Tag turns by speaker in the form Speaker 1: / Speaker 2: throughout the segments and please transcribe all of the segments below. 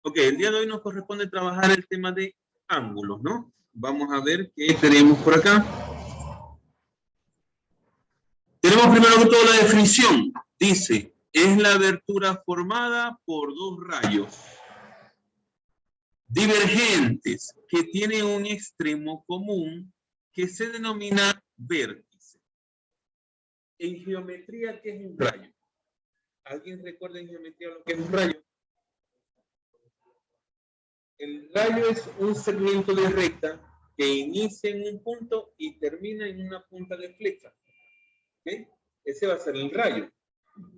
Speaker 1: Ok, el día de hoy nos corresponde trabajar el tema de ángulos, ¿no? Vamos a ver qué tenemos por acá. Tenemos primero que todo la definición. Dice, es la abertura formada por dos rayos divergentes que tienen un extremo común que se denomina vértice. En geometría, ¿qué es un rayo? ¿Alguien recuerda en geometría lo que es un rayo? El rayo es un segmento de recta que inicia en un punto y termina en una punta de flecha. ¿Okay? Ese va a ser el rayo.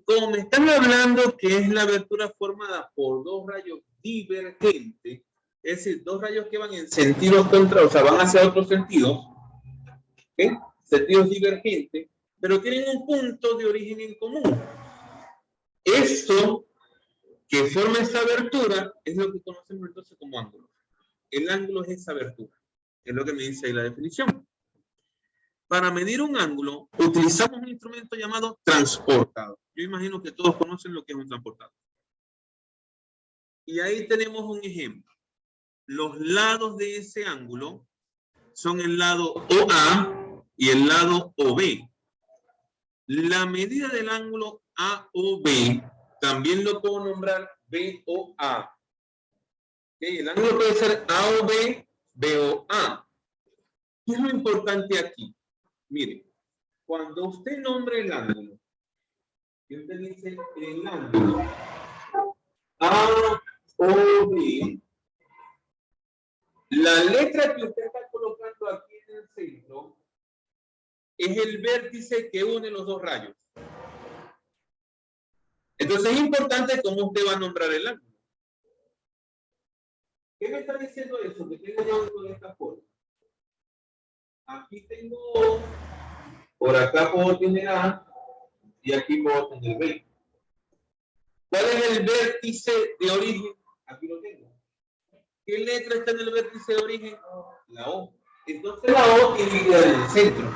Speaker 1: Como me están hablando que es la abertura formada por dos rayos divergentes, es decir, dos rayos que van en sentidos contrarios, o sea, van hacia otros sentidos, ¿okay? Sentidos divergentes, pero tienen un punto de origen en común. Esto que forma esa abertura es lo que conocemos entonces como ángulo. El ángulo es esa abertura, es lo que me dice ahí la definición. Para medir un ángulo, utilizamos un instrumento llamado transportador. Yo imagino que todos conocen lo que es un transportador. Y ahí tenemos un ejemplo. Los lados de ese ángulo son el lado OA y el lado OB. La medida del ángulo AOB también lo puedo nombrar BOA. ¿Okay? El ángulo puede ser AOB, BOA. ¿Qué es lo importante aquí? Mire, cuando usted nombre el ángulo, y usted dice el ángulo AOB, la letra que usted está colocando aquí en el centro es el vértice que une los dos rayos. Entonces es importante cómo usted va a nombrar el ángulo. ¿Qué me está diciendo eso? Que tengo un ángulo de esta forma. Aquí tengo O, por acá puedo tener A, y aquí puedo tener B. ¿Cuál es el vértice de origen? Aquí lo tengo. ¿Qué letra está en el vértice de origen? La O. Entonces la O tiene que quedar en el centro.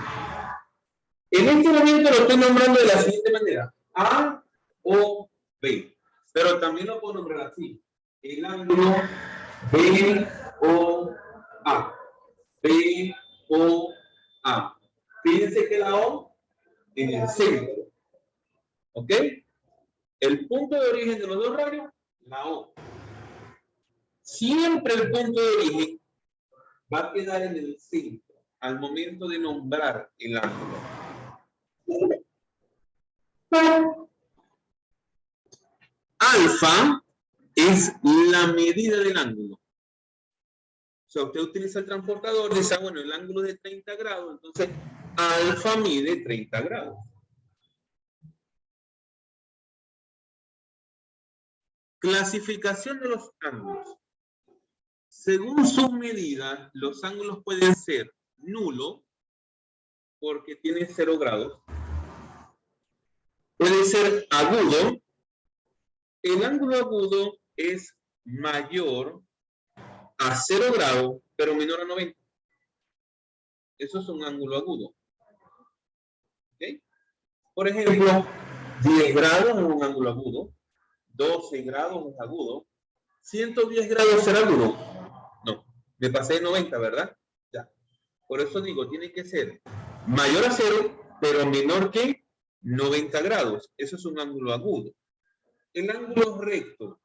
Speaker 1: En este momento lo estoy nombrando de la siguiente manera. A, O, B. Pero también lo puedo nombrar así. El ángulo B, O, A. B, O, A. Fíjense que la O en el centro. ¿Ok? El punto de origen de los dos rayos, la O. Siempre el punto de origen va a quedar en el centro al momento de nombrar el ángulo. Alfa es la medida del ángulo. O sea, usted utiliza el transportador y dice, bueno, el ángulo es de 30 grados, entonces alfa mide 30 grados. Clasificación de los ángulos. Según sus medidas, los ángulos pueden ser nulo, porque tiene 0 grados. Puede ser agudo. El ángulo agudo es mayor a 0 grados, pero menor a 90. Eso es un ángulo agudo. ¿Okay? Por ejemplo, 10 grados es un ángulo agudo. 12 grados es agudo. 110 grados será agudo. No, me pasé de 90, ¿verdad? Ya. Por eso digo, tiene que ser mayor a 0, pero menor que 90 grados. Eso es un ángulo agudo. El ángulo recto.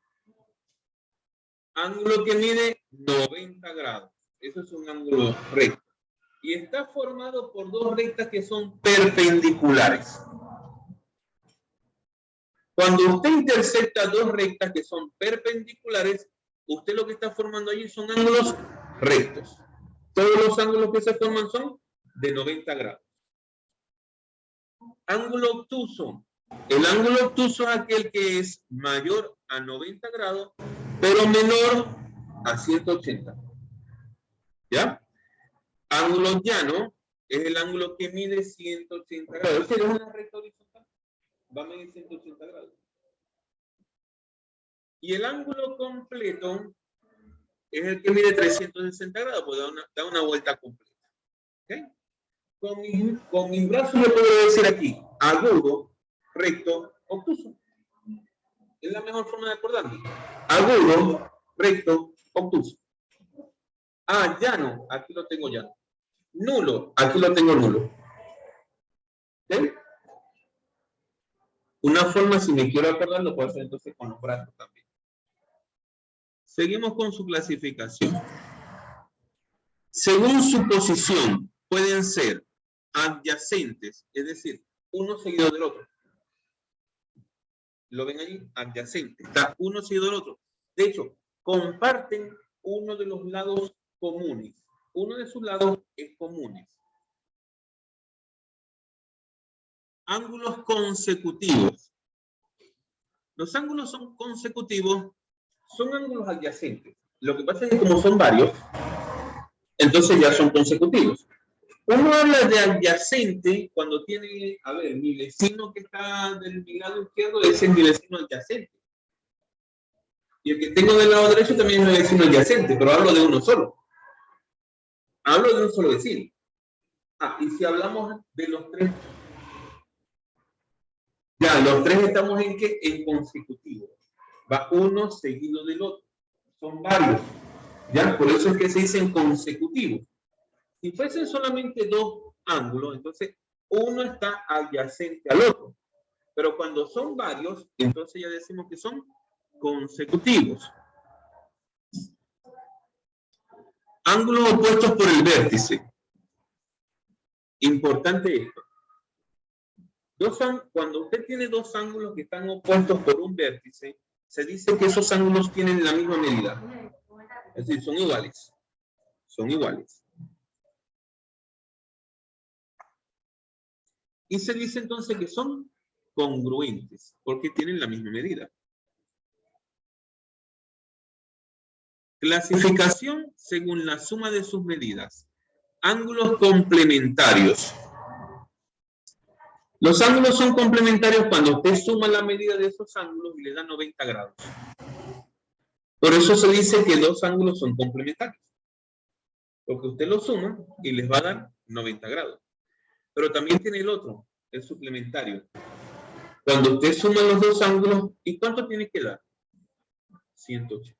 Speaker 1: Ángulo que mide 90 grados. Eso es un ángulo recto. Y está formado por dos rectas que son perpendiculares. Cuando usted intersecta dos rectas que son perpendiculares, usted lo que está formando allí son ángulos rectos. Todos los ángulos que se forman son de 90 grados. Ángulo obtuso. El ángulo obtuso es aquel que es mayor a 90 grados, pero menor a 180. ¿Ya? Ángulo llano es el ángulo que mide 180 grados. Si es una recta horizontal, va a medir 180 grados. Y el ángulo completo es el que mide 360 grados, pues da una vuelta completa. ¿Okay? Con mis brazos le puedo decir aquí, agudo, recto, obtuso. Es la mejor forma de acordarme. Agudo, recto, obtuso. Ah, llano, aquí lo tengo llano. Nulo, aquí lo tengo nulo. ¿Sí? Una forma, si me quiero acordar, lo puedo hacer entonces con los brazos también. Seguimos con su clasificación. Según su posición, pueden ser adyacentes, es decir, uno seguido del otro. ¿Lo ven ahí? Adyacente. Está uno seguido del otro. De hecho, comparten uno de los lados comunes. Uno de sus lados es comunes. Ángulos consecutivos. Los ángulos son consecutivos, son ángulos adyacentes. Lo que pasa es que como son varios, entonces ya son consecutivos. Uno habla de adyacente cuando tiene, a ver, mi vecino que está del lado izquierdo es mi vecino adyacente. Y el que tengo del lado derecho también es mi vecino adyacente, pero hablo de uno solo. Hablo de un solo vecino. Ah, y si hablamos de los tres, ya, los tres estamos en qué? En consecutivo. Va uno seguido del otro. Son varios. Ya, por eso es que se dicen consecutivos. Si fuesen solamente dos ángulos, entonces uno está adyacente al otro. Pero cuando son varios, entonces ya decimos que son consecutivos. Ángulos opuestos por el vértice. Importante esto. Cuando usted tiene dos ángulos que están opuestos por un vértice, se dice que esos ángulos tienen la misma medida. Es decir, son iguales. Son iguales. Y se dice entonces que son congruentes, porque tienen la misma medida. Clasificación según la suma de sus medidas. Ángulos complementarios. Los ángulos son complementarios cuando usted suma la medida de esos ángulos y le da 90 grados. Por eso se dice que dos ángulos son complementarios. Porque usted los suma y les va a dar 90 grados. Pero también tiene el otro, el suplementario. Cuando usted suma los dos ángulos, ¿y cuánto tiene que dar? 180.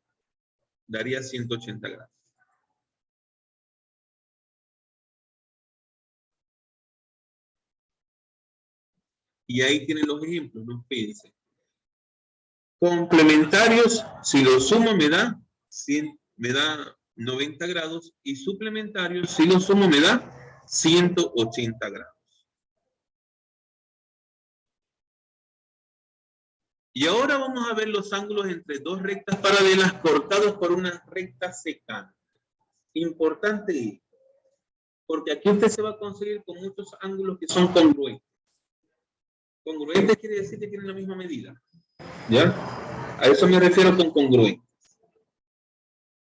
Speaker 1: Daría 180 grados. Y ahí tienen los ejemplos, no piensen. Complementarios, si lo sumo me da 90 grados y suplementarios, si lo sumo me da 180 grados. Y ahora vamos a ver los ángulos entre dos rectas paralelas cortados por una recta secante. Importante, porque aquí usted se va a conseguir con muchos ángulos que son congruentes. Congruentes quiere decir que tienen la misma medida. ¿Ya? A eso me refiero con congruentes.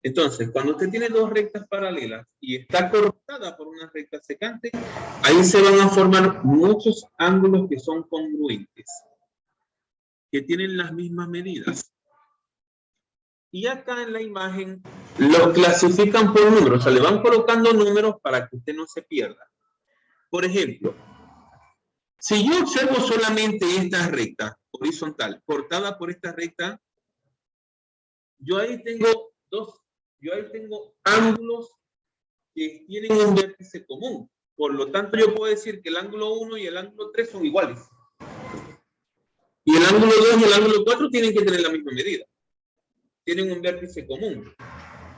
Speaker 1: Entonces, cuando usted tiene dos rectas paralelas y está cortada por una recta secante, ahí se van a formar muchos ángulos que son congruentes, que tienen las mismas medidas. Y acá en la imagen los clasifican por números, o sea, le van colocando números para que usted no se pierda. Por ejemplo, si yo observo solamente esta recta horizontal, cortada por esta recta, yo ahí tengo ángulos que tienen un vértice común. Por lo tanto, yo puedo decir que el ángulo 1 y el ángulo 3 son iguales. Y el ángulo 2 y el ángulo 4 tienen que tener la misma medida. Tienen un vértice común.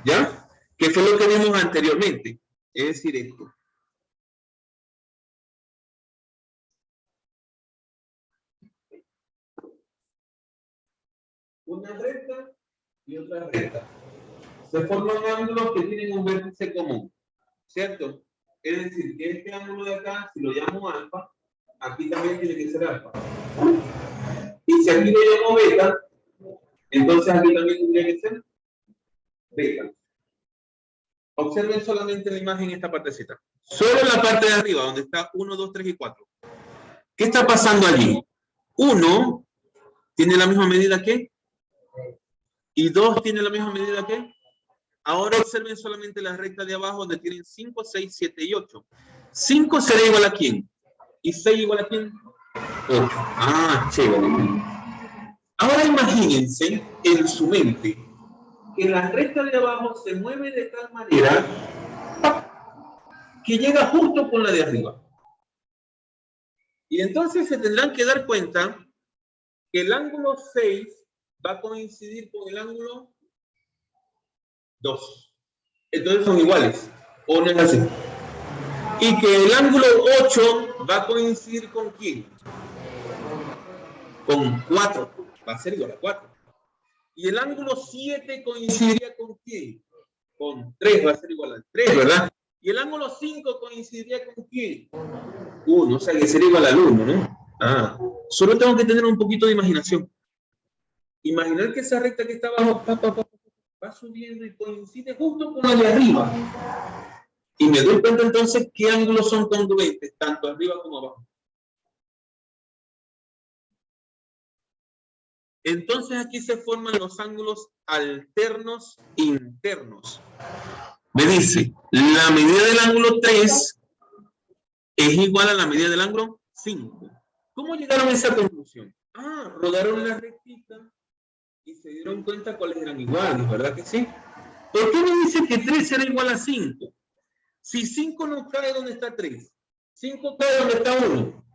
Speaker 1: ¿Ya? Que fue lo que vimos anteriormente. Es decir, esto. Una recta y otra recta. Se forman ángulos que tienen un vértice común. ¿Cierto? Es decir, que este ángulo de acá, si lo llamo alfa, aquí también tiene que ser alfa. Y si aquí lo llamo beta, entonces aquí también tendría que ser beta. Observen solamente la imagen esta partecita. Solo la parte de arriba, donde está 1, 2, 3 y 4. ¿Qué está pasando allí? 1 tiene la misma medida que, y 2 tiene la misma medida que. Ahora observen solamente la recta de abajo, donde tienen 5, 6, 7 y 8. 5 será igual a ¿quién? ¿Y 6 igual a quién? 8. Ah, chévere. Ahora imagínense en su mente que la recta de abajo se mueve de tal manera que llega justo con la de arriba. Y entonces se tendrán que dar cuenta que el ángulo 6 va a coincidir con el ángulo 2. Entonces son iguales, ¿o no es así? Y que el ángulo 8 va a coincidir con ¿quién? Con 4, va a ser igual a 4. Y el ángulo 7 coincidiría con ¿quién? Con 3, va a ser igual a 3, ¿verdad? Y el ángulo 5 coincidiría con ¿quién? 1, o sea que sería igual al 1, ¿no? Solo tengo que tener un poquito de imaginación. Imaginar que esa recta que está abajo va subiendo y coincide justo con la de arriba. Y me doy cuenta entonces qué ángulos son congruentes, tanto arriba como abajo. Entonces aquí se forman los ángulos alternos internos. Me dice, la medida del ángulo 3 es igual a la medida del ángulo 5. ¿Cómo llegaron a esa conclusión? Rodaron la rectita y se dieron cuenta cuáles eran iguales, ¿verdad que sí? ¿Por qué me dice que 3 era igual a 5? Si 5 no cae donde está 3, 5 cae donde está 1.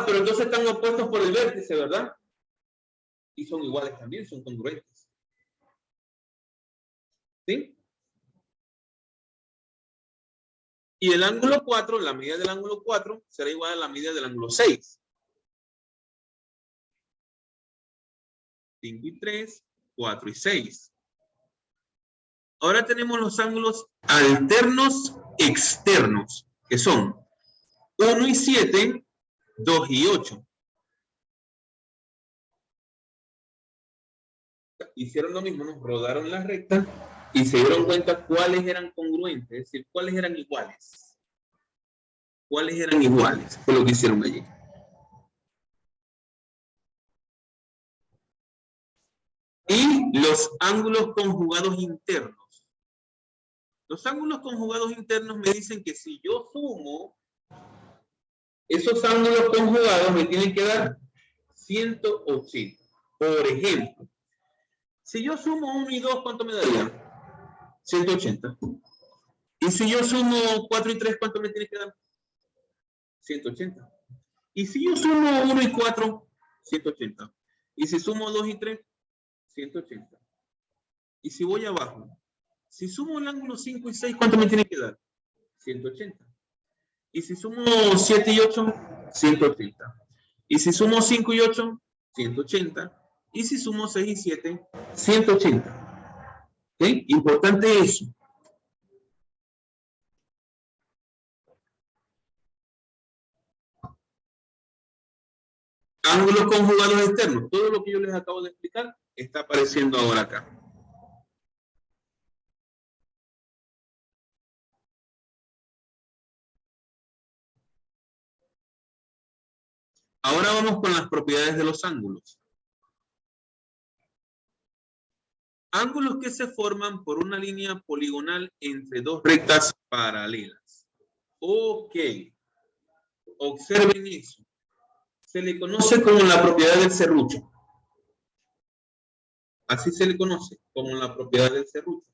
Speaker 1: Pero entonces están opuestos por el vértice, ¿verdad? Y son iguales también, son congruentes. ¿Sí? Y el ángulo 4, la medida del ángulo 4, será igual a la medida del ángulo 6. 5 y 3, 4 y 6. Ahora tenemos los ángulos alternos externos, que son 1 y 7, 2 y 8. Hicieron lo mismo, nos rodaron la recta y se dieron cuenta cuáles eran congruentes, es decir, cuáles eran iguales. ¿Cuáles eran iguales? Fue lo que hicieron allí. Y los ángulos conjugados internos. Los ángulos conjugados internos me dicen que si yo sumo, esos ángulos conjugados me tienen que dar 180. Por ejemplo, si yo sumo 1 y 2, ¿cuánto me daría? 180. Y si yo sumo 4 y 3, ¿cuánto me tiene que dar? 180. Y si yo sumo 1 y 4, 180. Y si sumo 2 y 3, 180. Y si voy abajo, si sumo el ángulo 5 y 6, ¿cuánto me tiene que dar? 180. Y si sumo 7 y 8, 180. Y si sumo 5 y 8, 180. Y si sumo 6 y 7, 180. ¿Sí? Importante eso. Ángulos conjugados externos. Todo lo que yo les acabo de explicar está apareciendo ahora acá. Ahora vamos con las propiedades de los ángulos. Ángulos que se forman por una línea poligonal entre dos rectas paralelas. Ok. Observen eso. Se le conoce como la propiedad del serrucho. Así se le conoce, como la propiedad del serrucho.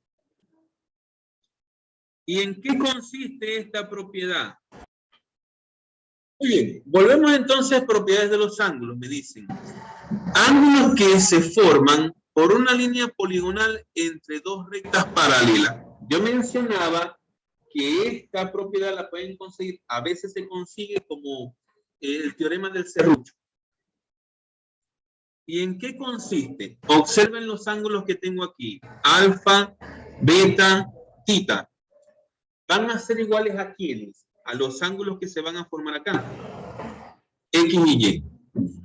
Speaker 1: ¿Y en qué consiste esta propiedad? Muy bien, volvemos entonces a propiedades de los ángulos. Me dicen, ángulos que se forman por una línea poligonal entre dos rectas paralelas. Yo mencionaba que esta propiedad la pueden conseguir, a veces se consigue como el teorema del serrucho. ¿Y en qué consiste? Observen los ángulos que tengo aquí. Alfa, beta, tita. ¿Van a ser iguales a quiénes? A los ángulos que se van a formar acá. X y Y.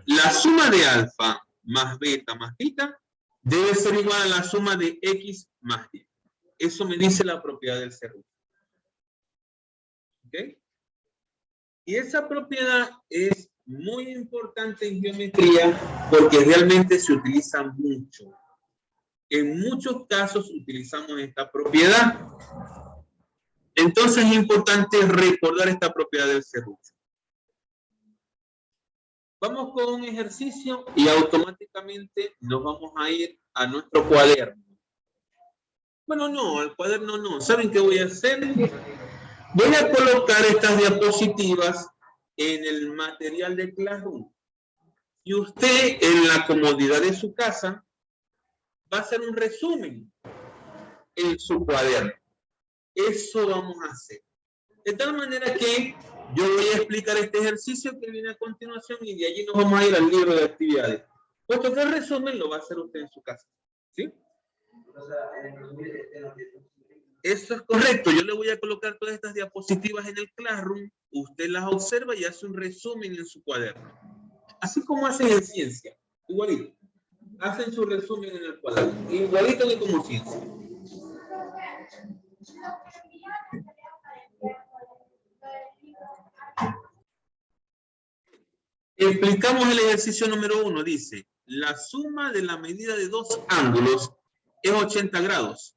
Speaker 1: La suma de alfa más beta más tita debe ser igual a la suma de X más Y. Eso me dice la propiedad del serrucho. ¿Ok? Y esa propiedad es muy importante en geometría porque realmente se utiliza mucho. En muchos casos utilizamos esta propiedad. Entonces es importante recordar esta propiedad del serrucho. Vamos con un ejercicio y automáticamente nos vamos a ir a nuestro cuaderno. Bueno, no, al cuaderno no. ¿Saben qué voy a hacer? Voy a colocar estas diapositivas en el material de Classroom. Y usted, en la comodidad de su casa, va a hacer un resumen en su cuaderno. Eso vamos a hacer. De tal manera que yo voy a explicar este ejercicio que viene a continuación y de allí nos vamos a ir al libro de actividades. Puesto que el resumen lo va a hacer usted en su casa. ¿Sí? Eso es correcto. Yo le voy a colocar todas estas diapositivas en el Classroom. Usted las observa y hace un resumen en su cuaderno. Así como hacen en ciencia. Igualito. Hacen su resumen en el cuaderno. Igualito que como ciencia. Explicamos el ejercicio número 1. Dice, la suma de la medida de dos ángulos es 80 grados.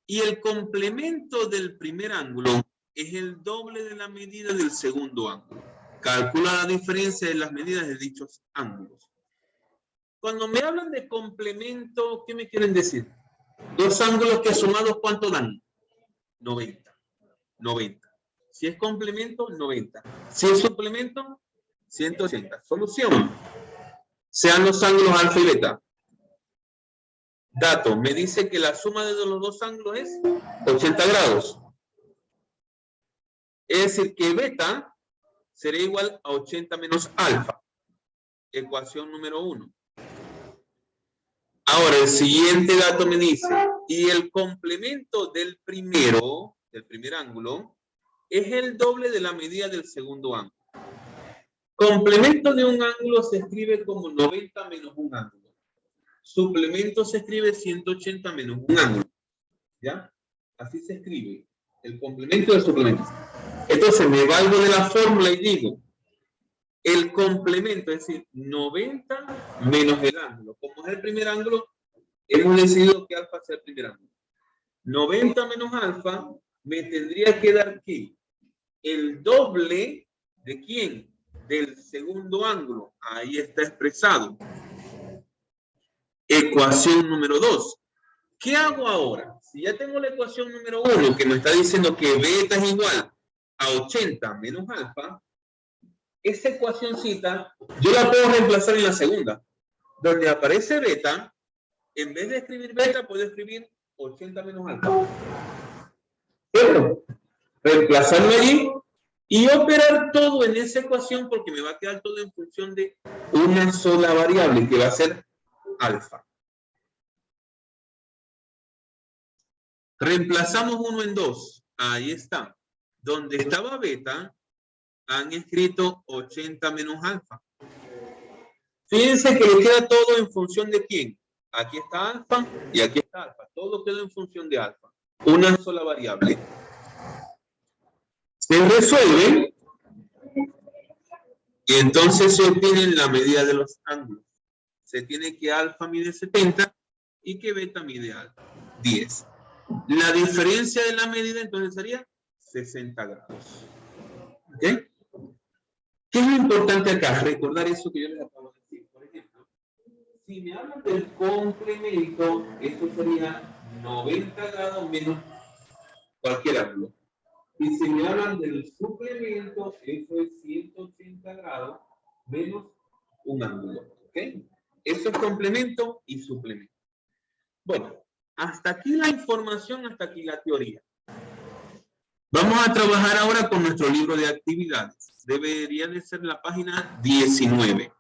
Speaker 1: Y el complemento del primer ángulo es el doble de la medida del segundo ángulo. Calcula la diferencia de las medidas de dichos ángulos. Cuando me hablan de complemento, ¿qué me quieren decir? Dos ángulos que sumados, ¿cuánto dan? 90. 90. Si es complemento, 90. Si es suplemento, 180. Solución. Sean los ángulos alfa y beta. Dato, me dice que la suma de los dos ángulos es 80 grados. Es decir, que beta será igual a 80 menos alfa. Ecuación número 1. Ahora, el siguiente dato me dice, y el complemento del primer ángulo, es el doble de la medida del segundo ángulo. Complemento de un ángulo se escribe como 90 menos un ángulo. Suplemento se escribe 180 menos un ángulo. ¿Ya? Así se escribe. El complemento del suplemento. Entonces me valgo de la fórmula y digo, el complemento, es decir, 90 menos el ángulo. Como es el primer ángulo, hemos decidido que alfa sea el primer ángulo. 90 menos alfa me tendría que dar ¿qué? El doble de ¿quién? Del segundo ángulo. Ahí está expresado. Ecuación número 2. ¿Qué hago ahora? Si ya tengo la ecuación número 1 que me está diciendo que beta es igual a 80 menos alfa, esa ecuacióncita yo la puedo reemplazar en la segunda. Donde aparece beta, en vez de escribir beta, puedo escribir 80 menos alfa. Pero reemplazarlo allí y operar todo en esa ecuación porque me va a quedar todo en función de una sola variable que va a ser alfa. Reemplazamos 1 en 2. Ahí está. Donde estaba beta, han escrito 80 menos alfa. Fíjense que le queda todo en función de quién. Aquí está alfa y aquí está alfa. Todo queda en función de alfa. Una sola variable. Se resuelve y entonces se obtiene la medida de los ángulos. Se tiene que alfa mide 70 y que beta mide 10. La diferencia de la medida entonces sería 60 grados. ¿Ok? ¿Qué es lo importante acá? Recordar eso que yo les acabo de decir. Por ejemplo, si me hablan del complemento, esto sería 90 grados menos cualquier ángulo. Y si me hablan del suplemento, eso es 180 grados menos un ángulo. ¿Ok? Eso es complemento y suplemento. Bueno, hasta aquí la información, hasta aquí la teoría. Vamos a trabajar ahora con nuestro libro de actividades. Debería de ser la página 19.